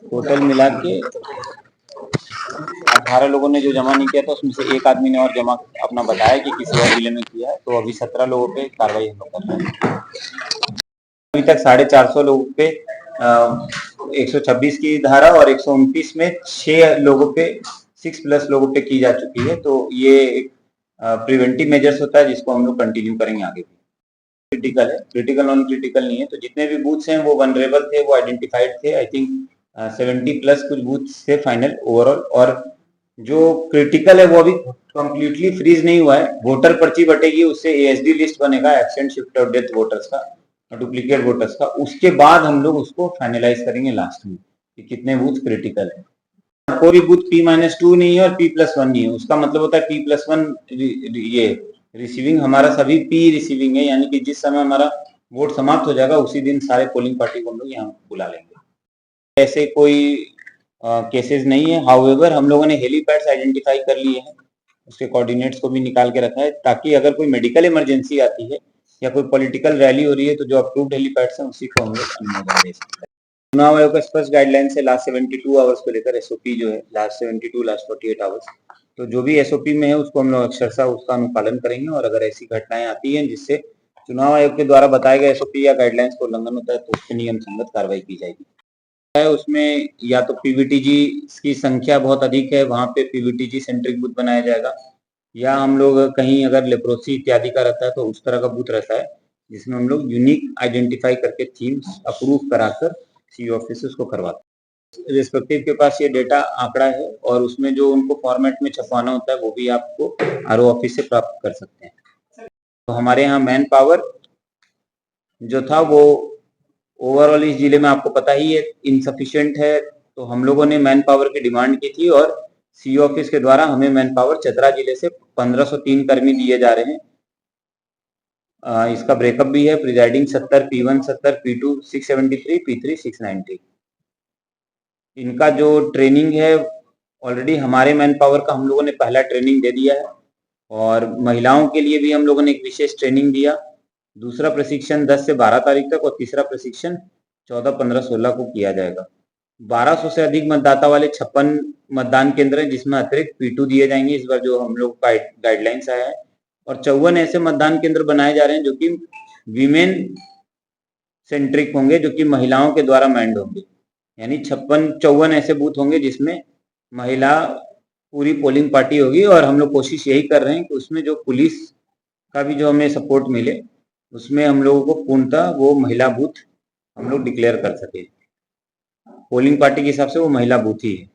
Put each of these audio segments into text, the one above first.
Total मिला के 18 लोगों ने जो जमा नहीं किया था उसमें से एक आदमी ने और जमा अपना बताया कि किसी और जिले में किया है, तो अभी 17 लोगों पे कार्रवाई हम लोग कर रहे हैं। अभी तक 450 लोगों पे 126 की धारा और 129 में 6 लोगों पे 6+ लोगों पे की जा चुकी है। तो ये एक प्रिवेंटिव मेजर्स होता है जिसको हम लोग कंटिन्यू करेंगे आगे भी। क्रिटिकल है, क्रिटिकल नॉन क्रिटिकल नहीं है। तो जितने भी बूथ्स हैं वो वनरेबल थे, वो आइडेंटिफाइड थे। आई थिंक 70+ कुछ बूथ्स थे फाइनल ओवरऑल, और जो क्रिटिकल है वो अभी कंप्लीटली फ्रीज नहीं हुआ है। वोटर पर्ची बटेगी, उससे एएसडी लिस्ट बनेगा, एब्सेंट शिफ्ट और डेथ वोटर्स का, डुप्लीकेट वोटर्स का। उसके बाद हम लोग उसको फाइनलाइज करेंगे लास्ट में कि कितने बूथ क्रिटिकल है। कोई भी बूथ P-2 नहीं है और P+1 नहीं है। उसका मतलब होता है P+1 ये रिसीविंग, हमारा सभी P रिसीविंग है, यानी कि जिस समय हमारा वोट समाप्त हो जाएगा उसी दिन सारे पोलिंग पार्टी को हम लोग यहाँ बुला लेंगे। ऐसे कोई केसेस नहीं है। हाउएवर हम लोगों ने हेलीपैड्स आइडेंटिफाई कर लिए हैं, उसके कोऑर्डिनेट्स को भी निकाल के रखा है, ताकि अगर कोई मेडिकल इमरजेंसी आती है या कोई पॉलिटिकल रैली हो रही है तो जो अप्रूव्ड हेलीपैड्स हैं उसी को हम लोग अनुमोदन दे सकते हैं। चुनाव आयोग का स्पष्ट गाइडलाइंस है लास्ट 72 आवर्स को लेकर। एसओपी जो है लास्ट 72 लास्ट 48 आवर्स, तो जो भी एसओपी में है उसको हम लोग अक्षरशः उसका अनुपालन करेंगे। और अगर ऐसी घटनाएं आती हैं जिससे चुनाव आयोग के द्वारा बताए गए एसओपी या गाइडलाइंस को उल्लंघन होता है तो उस पर नियम संगत कार्रवाई की जाएगी। उसमें या तो पीवीटीजी की संख्या बहुत अधिक है, वहां पे पीवीटीजी सेंट्रिक बूथ बनाया जाएगा, या हम लोग कहीं अगर लेप्रोसी इत्यादि का रहता है तो उस तरह का बूथ रहता है जिसमें हम लोग यूनिक आइडेंटिफाई करके थीम्स अप्रूव कराकर सी ऑफिस को करवाते हैं। रिस्पेक्टिव के पास ये डेटा आंकड़ा है और उसमें जो उनको फॉर्मेट में छपवाना होता है वो भी आपको आरओ ऑफिस से प्राप्त कर सकते हैं। तो हमारे यहाँ मैन पावर जो था वो ओवरऑल इस जिले में आपको पता ही है इनसफिशिएंट है। तो हम लोगों ने मैन पावर की डिमांड की थी और सी ऑफिस के द्वारा हमें मैन पावर चतरा जिले से 1503 कर्मी दिए जा रहे हैं। इसका ब्रेकअप भी है। Presiding 70, P1 70, P2 673, P3 690। इनका जो ट्रेनिंग है ऑलरेडी हमारे मैन पावर का हम लोगों ने पहला ट्रेनिंग दे दिया है, और महिलाओं के लिए भी हम लोगों ने एक विशेष ट्रेनिंग दिया। दूसरा प्रशिक्षण 10 से 12 तारीख तक और तीसरा प्रशिक्षण 14, 15, 16 को किया जाएगा। 1200 से अधिक मतदाता वाले 56 मतदान केंद्र हैं जिसमें अतिरिक्त P2 दिए जाएंगे इस बार जो हम लोग का गाइडलाइंस आया है, और 54 ऐसे मतदान केंद्र बनाए जा रहे हैं जो कि वीमेन सेंट्रिक होंगे, जो कि महिलाओं के द्वारा मैंड होंगे। यानी 54 ऐसे बूथ होंगे जिसमें महिला पूरी पोलिंग पार्टी होगी, और हम लोग कोशिश यही कर रहे हैं कि उसमें जो पुलिस का भी जो हमें सपोर्ट मिले उसमें हम लोगों को पूर्णतः वो महिला बूथ हम लोग डिक्लेयर कर सके। पोलिंग पार्टी के हिसाब से वो महिला बूथ ही है।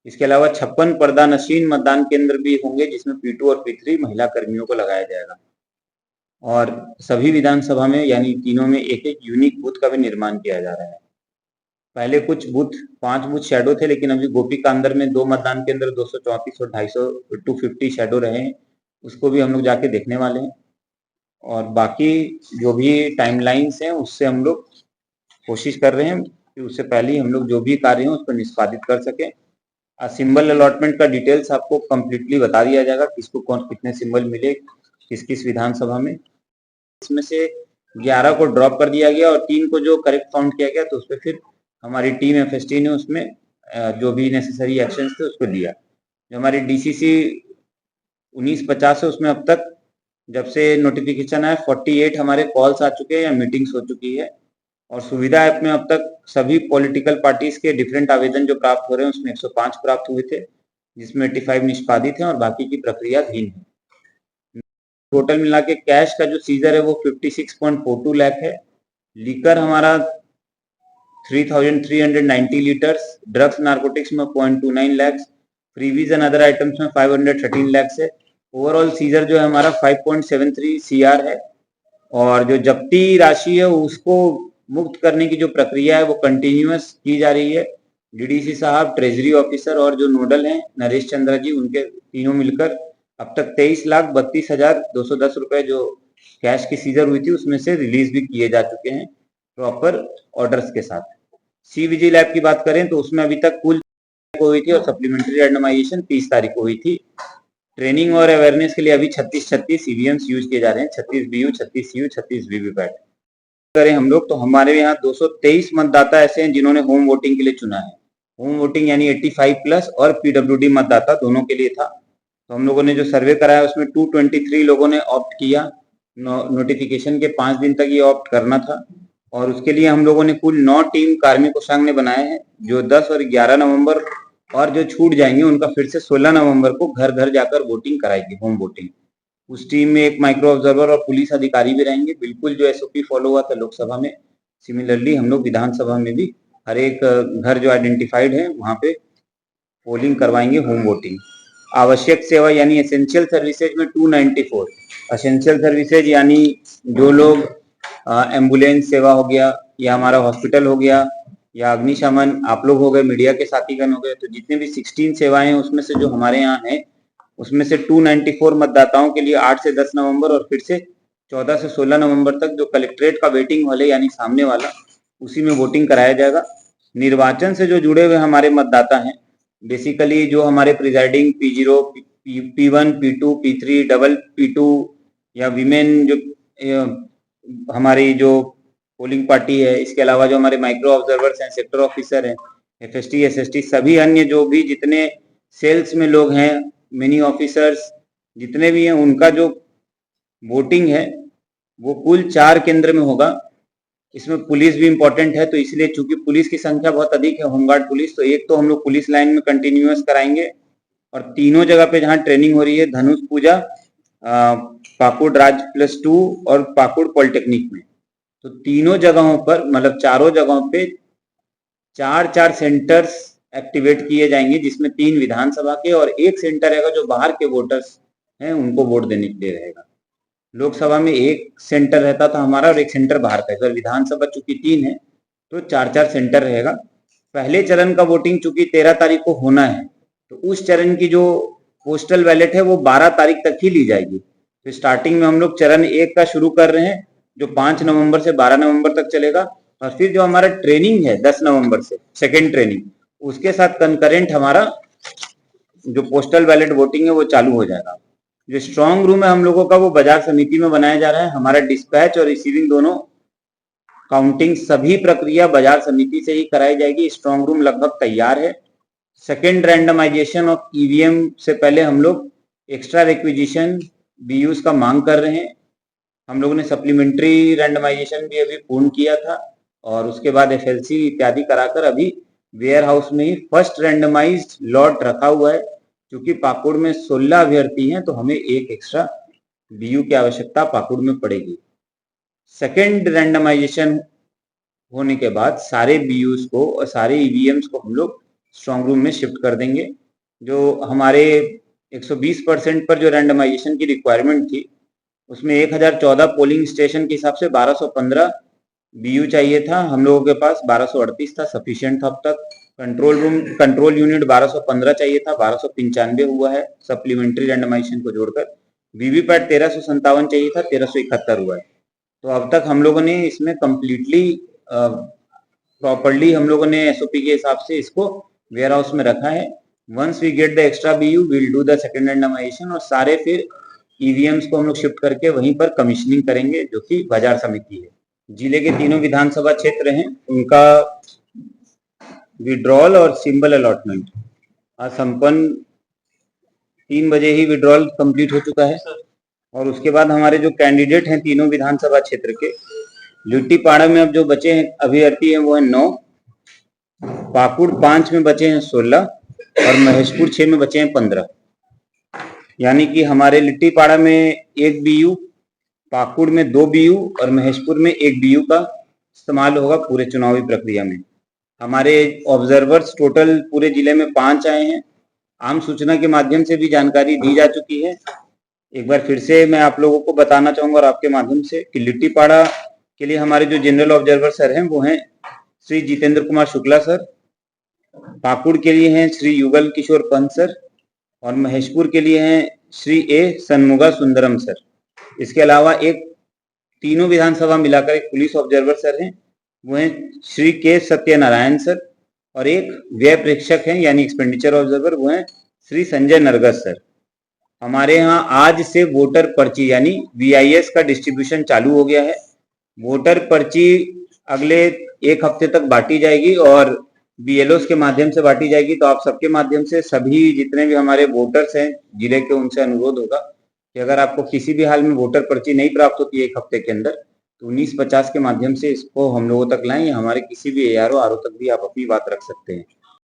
इसके अलावा 56 पर्दानशीन मतदान केंद्र भी होंगे जिसमें P2 और P3 महिला कर्मियों को लगाया जाएगा, और सभी विधानसभा में यानी तीनों में एक एक यूनिक बूथ का भी निर्माण किया जा रहा है। पहले कुछ बूथ 5 बूथ शेडो थे, लेकिन अभी गोपी का अंदर में 2 मतदान केंद्र 234 और 250 250 शेडो रहे हैं, उसको भी हम लोग जाके देखने वाले हैं। और बाकी जो भी टाइमलाइंस हैं उससे हम लोग कोशिश कर रहे हैं कि उससे पहले ही हम लोग जो भी कार्य हैं उसको निष्पादित कर सकें। सिंबल अलॉटमेंट का डिटेल्स आपको कंप्लीटली बता दिया जाएगा, किसको कौन कितने सिंबल मिले किस किस विधानसभा में। इसमें से 11 को ड्रॉप कर दिया गया और 3 को जो करेक्ट काउंट किया गया, तो उस पर फिर हमारी टीम एफएसटी ने उसमें जो भी नेसेसरी एक्शंस थे उसको लिया। जो हमारी डीसीसी 1950 है उसमें अब तक जब से नोटिफिकेशन आया 48 हमारे कॉल्स आ चुके हैं या मीटिंग्स हो चुकी है, और सुविधा ऐप में अब तक सभी पॉलिटिकल पार्टीज के डिफरेंट आवेदन जो प्राप्त हो रहे हैं उसमें 105 प्राप्त हुए थे, जिसमें 85 निष्पादित हैं और बाकी की प्रक्रियाधीन है। टोटल मिला के कैश का जो सीजर है वो 56.42 लाख है। लीकर हमारा 3,390 लीटर्स, ड्रग्स नार्कोटिक्स में 0.29 lakh, freebies and other items में 513 लाख है। ओवरऑल सीजर जो है हमारा 5.73 CR है, और जो जब्ती राशि है उसको मुक्त करने की जो प्रक्रिया है वो कंटिन्यूअस की जा रही है। डीडीसी साहब, ट्रेजरी ऑफिसर और जो नोडल हैं नरेश चंद्रा जी, उनके तीनों मिलकर अब तक 23,32,210 रुपए जो कैश की सीजर हुई थी उसमें से रिलीज भी किए जा चुके हैं प्रॉपर ऑर्डर्स के साथ। सी विजिल ऐप की बात करें तो उसमें अभी तक कुल हुई थी और सप्लीमेंट्री रैंडमाइजेशन 30 तारीख को हुई थी। ट्रेनिंग और अवेयरनेस के लिए अभी 36 ईवीएम्स यूज किए जा रहे हैं, 36 BU, 36 CU, 36 वीवीपैट। करें हम लोग तो हमारे यहाँ 223 मतदाता ऐसे हैं जिन्होंने होम वोटिंग के लिए चुना है। होम वोटिंग यानी 85+ और पीडब्ल्यूडी मतदाता दोनों के लिए था। तो हम लोगों ने जो सर्वे कराया उसमें 223 लोगों ने ऑप्ट किया। नोटिफिकेशन के 5 दिन तक ये ऑप्ट करना था और उसके लिए हम लोगों ने कुल 9 टीम कार्मिक कोषांग ने बनाए हैं, जो 10 और 11 नवंबर और जो छूट जाएंगे उनका फिर से 16 नवंबर को घर घर जाकर वोटिंग कराएगी, होम वोटिंग। उस टीम में एक माइक्रो ऑब्जर्वर और पुलिस अधिकारी भी रहेंगे, बिल्कुल जो एसओपी फॉलो हुआ था लोकसभा में, सिमिलरली हम लोग विधानसभा में भी हर एक घर जो आइडेंटिफाइड है वहां पे पोलिंग करवाएंगे, होम वोटिंग। आवश्यक सेवा यानी एसेंशियल सर्विसेज में 294, एसेंशियल सर्विसेज यानी जो लोग एम्बुलेंस सेवा हो गया या हमारा हॉस्पिटल हो गया या अग्निशमन, आप लोग हो गए, मीडिया के साथीगण हो गए, तो जितने भी 16 सेवाएं हैं उसमें से जो हमारे यहाँ है उसमें से 294 मतदाताओं के लिए 8 से 10 नवंबर और फिर से 14 से 16 नवंबर तक जो कलेक्ट्रेट का वेटिंग हॉल है यानी सामने वाला, उसी में वोटिंग कराया जाएगा। निर्वाचन से जो जुड़े हुए हमारे मतदाता हैं, बेसिकली जो हमारे presiding P0, P1, P2, P3, double P2 या विमेन जो हमारी जो पोलिंग पार्टी है, इसके अलावा जो हमारे माइक्रो ऑब्जर्वर्स हैं, सेक्टर ऑफिसर हैं, FST, SST, सभी अन्य जो भी जितने सेल्स में लोग हैं, मिनी ऑफिसर्स जितने भी हैं, उनका जो वोटिंग है वो कुल 4 केंद्र में होगा। इसमें पुलिस भी इंपॉर्टेंट है, तो इसलिए चूंकि पुलिस की संख्या बहुत अधिक है, होमगार्ड पुलिस, तो एक तो हम लोग पुलिस लाइन में कंटिन्यूअस कराएंगे और तीनों जगह पे जहां ट्रेनिंग हो रही है, धनुष पूजा, पाकुड़ राज +2 और पाकुड़ पॉलिटेक्निक में, तो तीनों जगहों पर मतलब चारों जगहों पे 4 सेंटर्स एक्टिवेट किए जाएंगे, जिसमें 3 विधानसभा के और 1 सेंटर रहेगा जो बाहर के वोटर्स हैं उनको वोट देने के लिए रहेगा। लोकसभा में 1 सेंटर रहता था हमारा और 1 सेंटर बाहर का, अगर विधानसभा चूंकि 3 है तो 4 सेंटर रहेगा। पहले चरण का वोटिंग चूंकि 13 तारीख को होना है, तो उस चरण की जो पोस्टल बैलेट है वो 12 तारीख तक ही ली जाएगी। तो स्टार्टिंग में हम लोग चरण 1 का शुरू कर रहे हैं, जो 5 नवंबर से 12 नवंबर तक चलेगा, और फिर जो हमारा ट्रेनिंग है 10 नवंबर से, सेकेंड ट्रेनिंग, उसके साथ कंकरेंट हमारा जो पोस्टल बैलेट वोटिंग है वो चालू हो जाएगा। जो स्ट्रांग रूम है हम लोगों का वो बाजार समिति में बनाया जा रहा है। हमारा डिस्पैच और रिसीविंग दोनों काउंटिंग सभी प्रक्रिया बाजार समिति से ही कराई जाएगी। स्ट्रांग रूम लगभग तैयार है। सेकेंड रैंडमाइजेशन ऑफ ईवीएम से पहले हम लोग एक्स्ट्रा रिक्विजिशन बीयूज का मांग कर रहे हैं। हम लोगों ने सप्लीमेंट्री रैंडमाइजेशन भी अभी पूर्ण किया था और उसके बाद FLC इत्यादि कराकर अभी वेयर हाउस में ही फर्स्ट रैंडमाइज्ड लॉट रखा हुआ है। क्योंकि पाकुड़ में 16 अभ्यर्थी हैं तो हमें एक एक्स्ट्रा बीयू की आवश्यकता पाकुड़ में पड़ेगी। सेकेंड रैंडमाइजेशन होने के बाद सारे बीयूज को और सारे ईवीएम्स को हम लोग स्ट्रांग रूम में शिफ्ट कर देंगे। जो हमारे 120% पर जो रैंडमाइजेशन की रिक्वायरमेंट थी उसमें 1014 पोलिंग स्टेशन के हिसाब से 1215 बीयू चाहिए था, हम लोगों के पास 1238 था, सफिशिएंट था अब तक। कंट्रोल यूनिट 1215 चाहिए था, 1295 हुआ है सप्लीमेंट्री रैंडमाइजेशन को जोड़कर। वीवीपैट 1357 चाहिए था, 1371 हुआ है। तो अब तक हम लोगों ने इसमें कंप्लीटली प्रॉपर्ली हम लोगों ने एसओपी के हिसाब से इसको वेयर हाउस में रखा है। Once we get the extra BU will do the second randomization और सारे फिर ईवीएम्स को हम लोग शिफ्ट करके वहीं पर कमीशनिंग करेंगे, जो कि बाजार समिति है। जिले के तीनों विधानसभा क्षेत्र हैं, उनका विड्रॉल और सिंबल अलॉटमेंट आज संपन्न 3 बजे ही विड्रॉल कंप्लीट हो चुका है। और उसके बाद हमारे जो कैंडिडेट हैं तीनों विधानसभा क्षेत्र के, लिट्टीपाड़ा में अब जो बचे हैं अभ्यर्थी हैं वो है 9, पाकुड़ 5 में बचे हैं 16 और महेशपुर 6 में बचे हैं 15। यानी कि हमारे लिट्टीपाड़ा में 1 बीयू, पाकुड़ में 2 बीयू और महेशपुर में 1 बीयू का इस्तेमाल होगा पूरे चुनावी प्रक्रिया में। हमारे ऑब्जर्वर्स टोटल पूरे जिले में 5 आए हैं। आम सूचना के माध्यम से भी जानकारी दी जा चुकी है। एक बार फिर से मैं आप लोगों को बताना चाहूंगा और आपके माध्यम से कि लिट्टीपाड़ा के लिए हमारे जो जनरल ऑब्जर्वर सर हैं वो हैं श्री जितेंद्र कुमार शुक्ला सर, पाकुड़ के लिए हैं श्री युगल किशोर पंत सर और महेशपुर के लिए हैं श्री ए सन्मुगा सुंदरम सर। इसके अलावा एक तीनों विधानसभा मिलाकर एक पुलिस ऑब्जर्वर सर हैं, वो हैं श्री के सत्यनारायण सर, और एक व्यय प्रेक्षक हैं यानी एक्सपेंडिचर ऑब्जर्वर, वो हैं श्री संजय नरगस सर। हमारे यहाँ आज से वोटर पर्ची यानी VIS का डिस्ट्रीब्यूशन चालू हो गया है। वोटर पर्ची अगले 1 हफ्ते तक बांटी जाएगी और बीएलओस के माध्यम से बांटी जाएगी। तो आप सबके माध्यम से सभी जितने भी हमारे वोटर्स हैं जिले के, उनसे अनुरोध होगा कि अगर आपको किसी भी हाल में वोटर पर्ची नहीं प्राप्त होती है 1 हफ्ते के अंदर, तो 1950 के माध्यम से इसको हम लोगों तक लाएं, या हमारे किसी भी एआरओ आरओ तक भी आप अपनी बात रख सकते हैं।